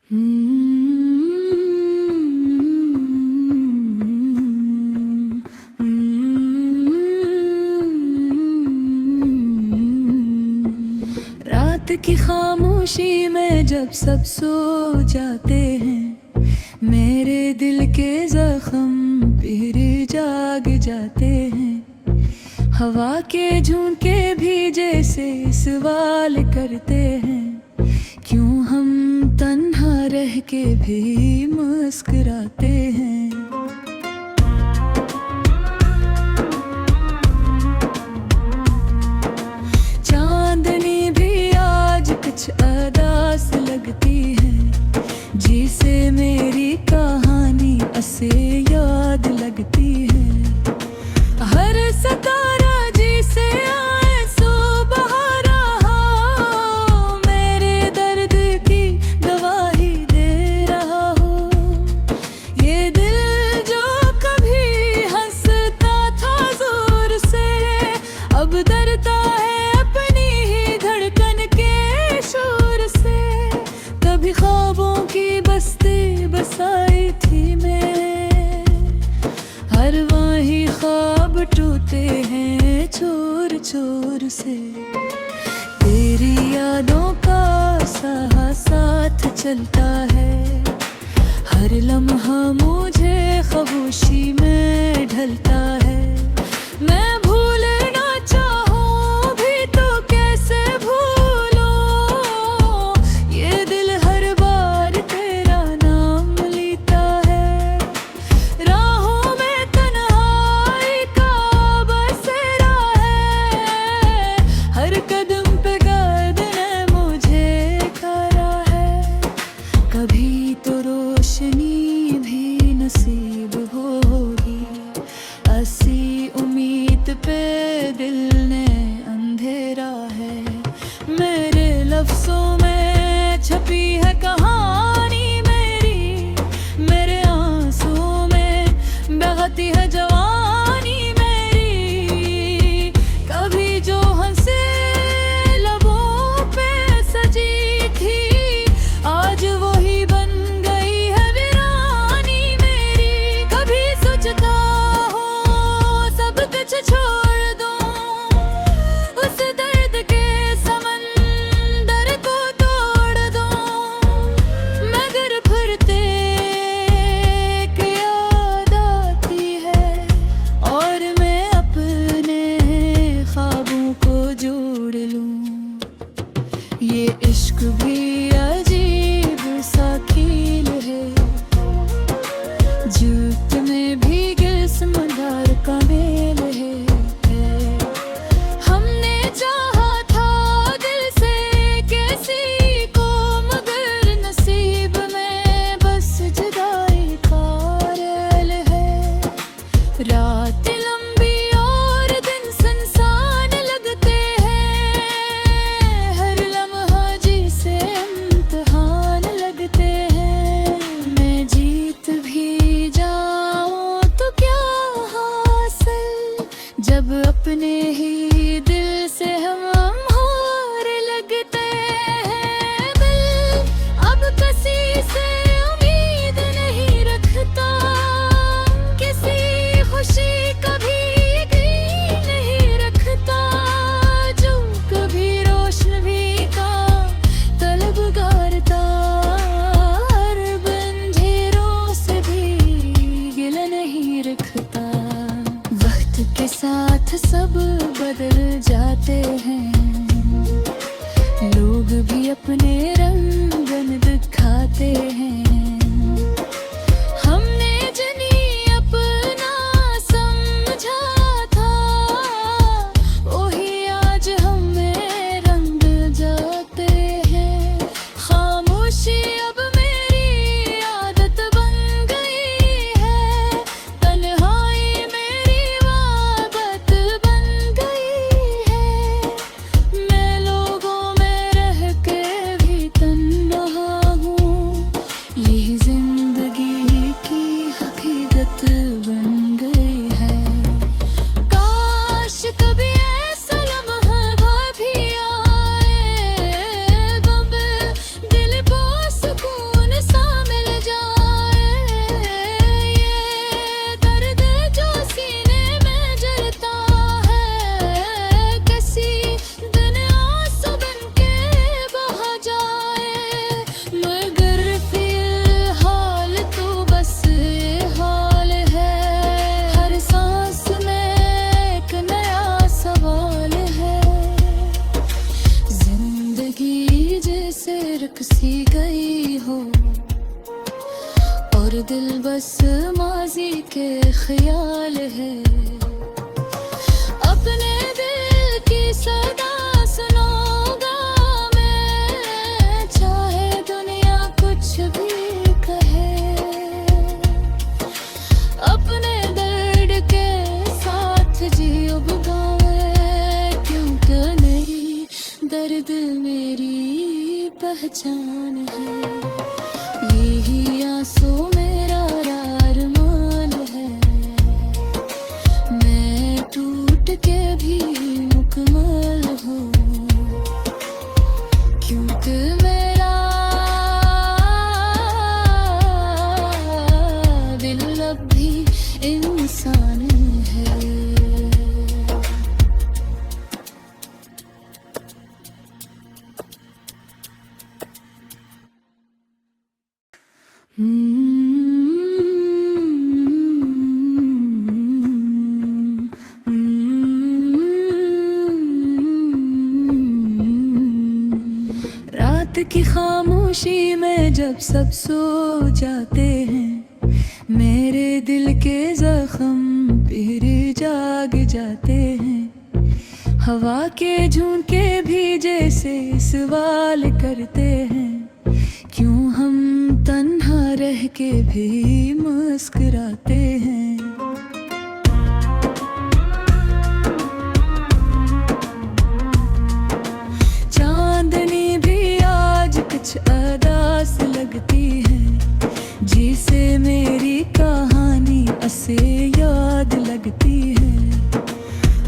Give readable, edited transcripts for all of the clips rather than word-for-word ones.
रात की खामोशी में जब सब सो जाते हैं, मेरे दिल के जख्म फिर जाग जाते हैं। हवा के झोंके भी जैसे सवाल करते हैं, क्यों हम तन्हा रह के भी मुस्कुराते हैं। चांदनी भी आज कुछ अदास लगती है, जिसे मेरी कहानी असे याद लगती है। हर सितारा जिसे आए सो बहारा हो, मेरे दर्द की गवाही दे रहा हो। ये दिल जो कभी हंसता था जोर से, अब डरता है अपनी ही धड़कन के शोर से। कभी ख्वाबों की बस्ती बसाई थी मैं, हर वही ख्वाब टूटे हैं चोर चोर से। तेरी यादों का सहा साथ चलता है, हर लम्हा मुझे खामोशी में ढलता है। मैं भूलना चाहूं भी तो कैसे भूलूं, ये दिल हर बार तेरा नाम लेता है। राहों में तन्हाई का बसेरा है, हर कदम पे गर्द ने मुझे खाया है। कभी तो रोशनी भी नसीब होगी, ऐसी उम्मीद पे गई हो, और दिल बस माजी के ख्याल है। अपने दिल की सदा सुनूंगा मैं, चाहे दुनिया कुछ भी कहे। अपने दर्द के साथ जीऊंगा मैं, क्योंकि नहीं दर्द मेरी पहचान है। यही आंसू मेरा अरमान है, मैं टूट के भी मुकम्मल हूँ, क्योंकि मेरा दिल अब भी इंसान है। रात की खामोशी में जब सब सो जाते हैं, मेरे दिल के जख्म फिर जाग जाते हैं। हवा के झोंके भी जैसे सवाल करते हैं, क्यों हम तन्हा रह के भी मुस्कुराते हैं। चांदनी भी आज कुछ अदास लगती है, जिसे मेरी कहानी असे याद लगती है।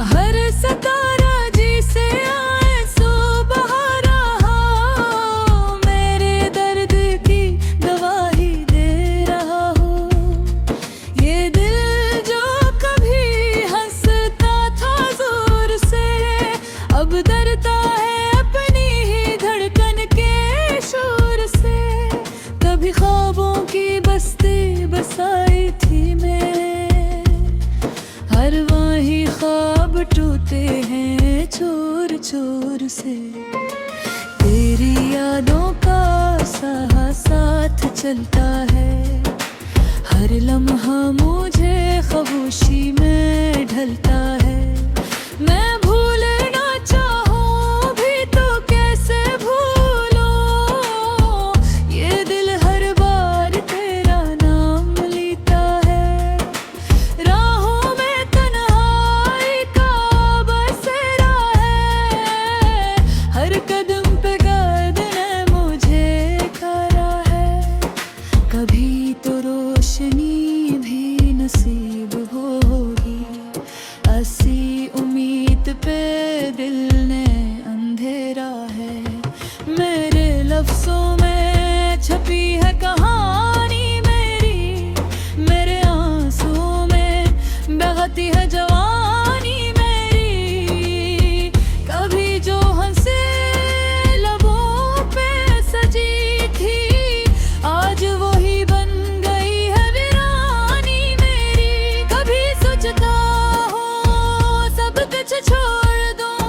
हर सितारा जिसे आए सुबह रहा, मेरे दर्द की गवाही दे रहा हो। ये दिल जो कभी हंसता था जोर से, अब डरता है अपनी ही धड़कन के शोर से। कभी ख्वाबों की बस्ती बसाई थी मैं, हर वही ख्वाब टूटे हैं चोर चोर से। तेरी यादों का साथ चलता है, हर लम्हा मुझे खामोशी में ढलता है। मैं भूलना चाहूं भी तो कैसे भूलूं, ये दिल हर बार तेरा नाम लेता है। राहों में तन्हाई का बसेरा है, हर कदम पे गर्द ने मुझे खाया है। कभी तो रोशनी भी नसीब होगी, ऐसी उम्मीद पे दिल ने अंधेरा है। मेरे लफ्जों में छपी है कहानी मेरी, मेरे आंसुओं में बहती है जवानी मेरी। कभी जो हंसे लबों पे सजी थी, आज वही बन गई है वीरानी मेरी। कभी सोचता हूँ सब कुछ छोड़ दूँ,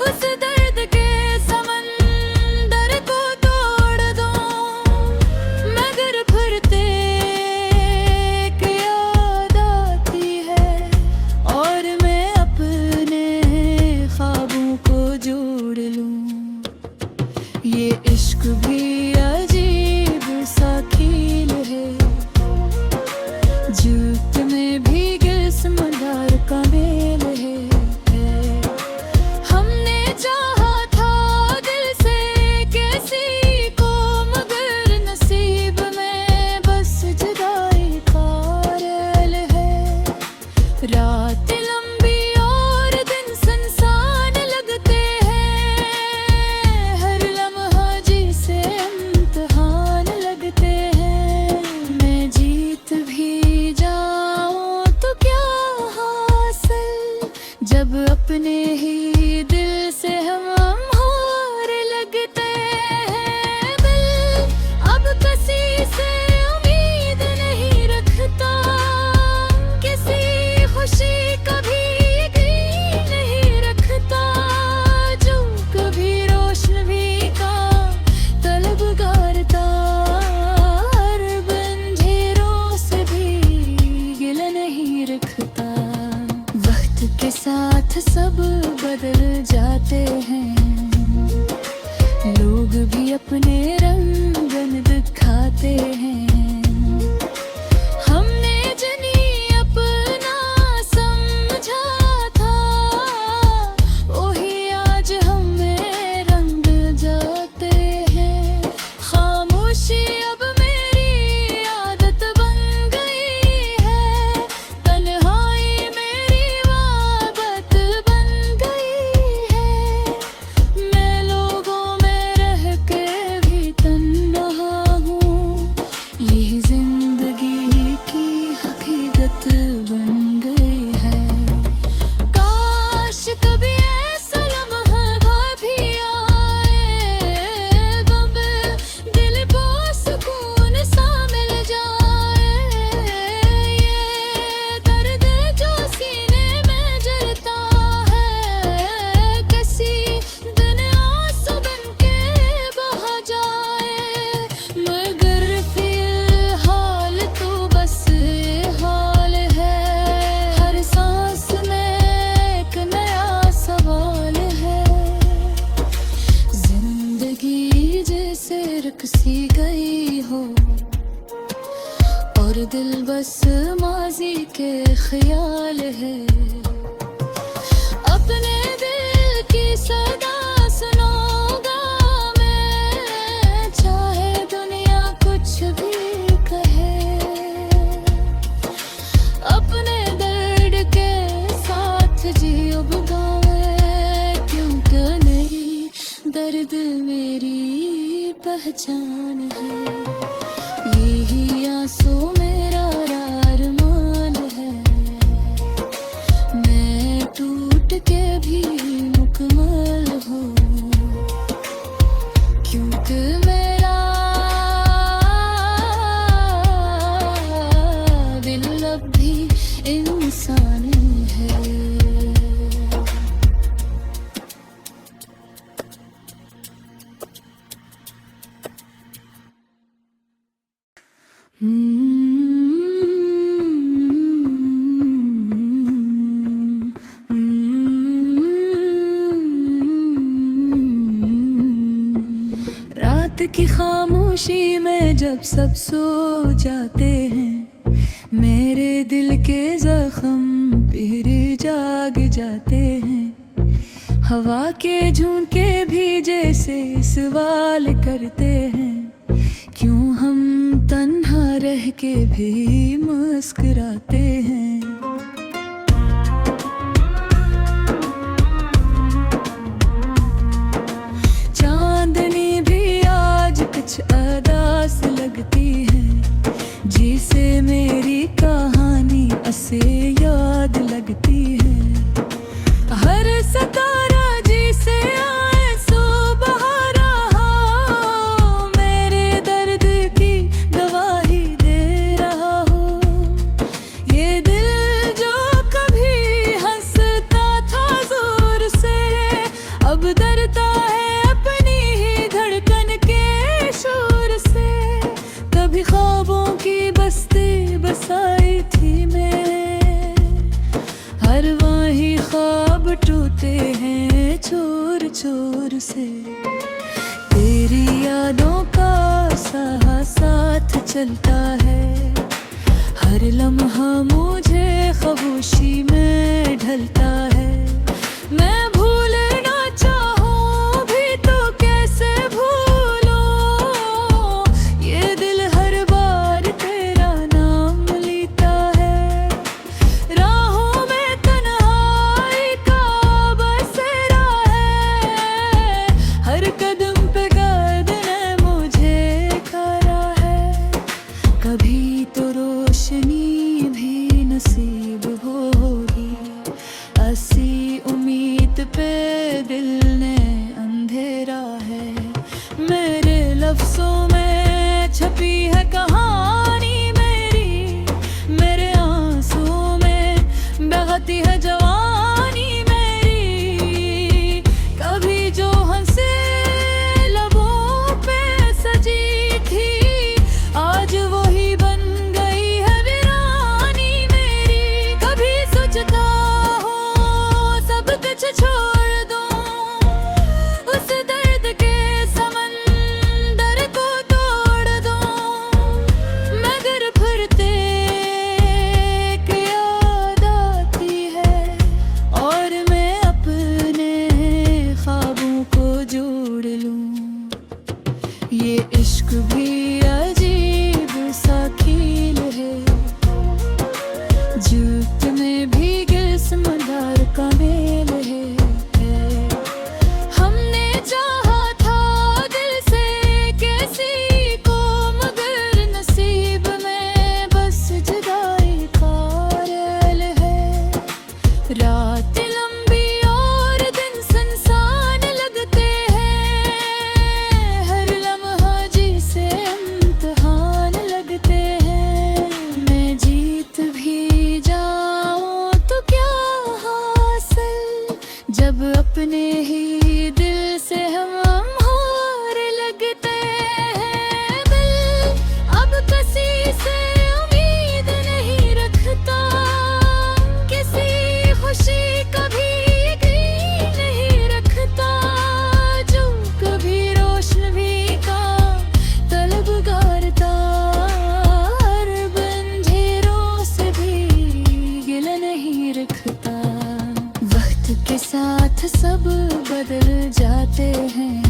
उस दर्द के समंदर को तोड़ दूँ। सब बदल जाते हैं, लोग भी अपने रंगन दिखाते हैं। हमने जिन्हें अपना समझा था, वही आज हमें रंग जाते हैं। खामोशी अब मेरी आदत बन गई है, तन्हाई मेरी आदत बन गई है। मैं लोगों में रह के भी तन्हा हूँ, यही जिंदगी की हकीकत बन गई है। काश कभी ऐसा लम्हा भी आए, गम दिल को सुकून सा मिल जाए। ये दर्द जो सीने में जलता है, किसी दिन आंसू बन के बहा जाए। मगर फिलहाल तो बस ये हाल है, हर सांस में एक नया सवाल है। जिंदगी जैसे रुक सी गई हो, और दिल बस माजी के ख्याल है। अपने दिल की सदा सुनूंगा मैं, चाहे दुनिया कुछ भी कहे। अपने दर्द के साथ जियूंगा मैं, क्योंकि नहीं दर्द मेरी पहचान है। यही आंसू मेरा अरमान है, मैं टूट के भी मुकम्मल हूँ, क्योंकि मेरा दिल अब भी इंसान है। रात की खामोशी में जब सब सो जाते हैं, मेरे दिल के जख्म फिर जाग जाते हैं। हवा के झोंके भी जैसे सवाल करते हैं, क्यों हम तन्हा रह के भी मुस्कुराते हैं। चांदनी भी आज कुछ अदास लगती है, जिसे मेरी कहानी असे याद लगती है। हर सितारा जिसे आए सो बहारा हो, मेरे दर्द की गवाही दे रहा हो। ये दिल जो कभी हंसता था जोर से, अब डरता है अपनी ही धड़कन के शोर से। कभी ख्वाबों की बस्ती बसाई थी मैं, हर वही ख्वाब टूटे हैं चोर चोर से। तेरी यादों का साथ चलता है, हर लम्हा मुझे खामोशी में ढलता है। मैं भूलना चाहूँ भी तो कैसे भूलूं, ये दिल हर बार तेरा नाम लेता है। राहों में तन्हाई का बसेरा है, हर कदम पे गर्दन मुझे खड़ा है। कभी तो रोशनी भी नसीब होगी, ऐसी उम्मीद पे साथ सब बदल जाते हैं,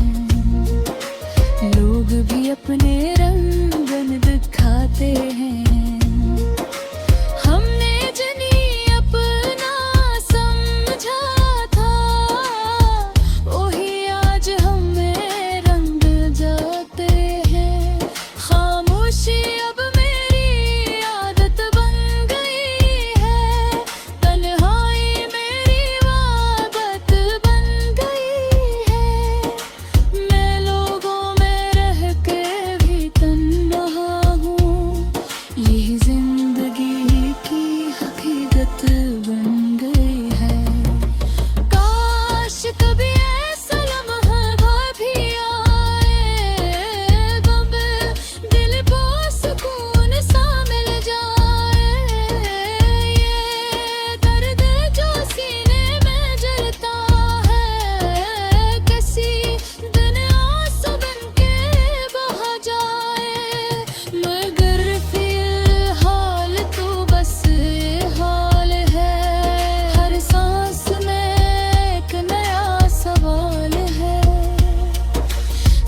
लोग भी अपने रंगन दिखाते हैं। हमने जिन्हें अपना समझा था, वही आज हमें रंग जाते हैं। खामोशी अब मेरी आदत बन गई है, तन्हाई मेरी आदत बन गई है। मैं लोगों में रह के भी तन्हा हूँ, यही जिंदगी की हकीकत बन गई है। काश कभी ऐसा लम्हा भी आए, गम दिल को सुकून सा मिल जाए। ये दर्द जो सीने में जलता है, किसी दिन आंसू बन के बहा जाए। मगर फिलहाल तो बस ये हाल है, हर सांस में एक नया सवाल है।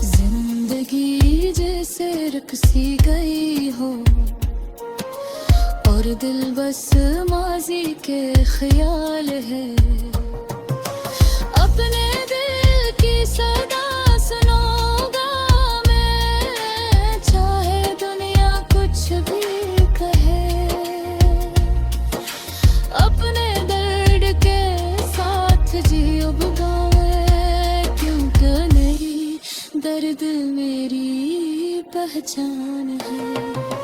जिंदगी जैसे रकसी गई हो, और दिल बस माजी के ख्याल है। अपने दिल की सदा सुनूंगा मैं, चाहे दुनिया कुछ भी कहे। अपने दर्द के साथ जियो गावे, क्योंकि नहीं दर्द मेरी पहचान है।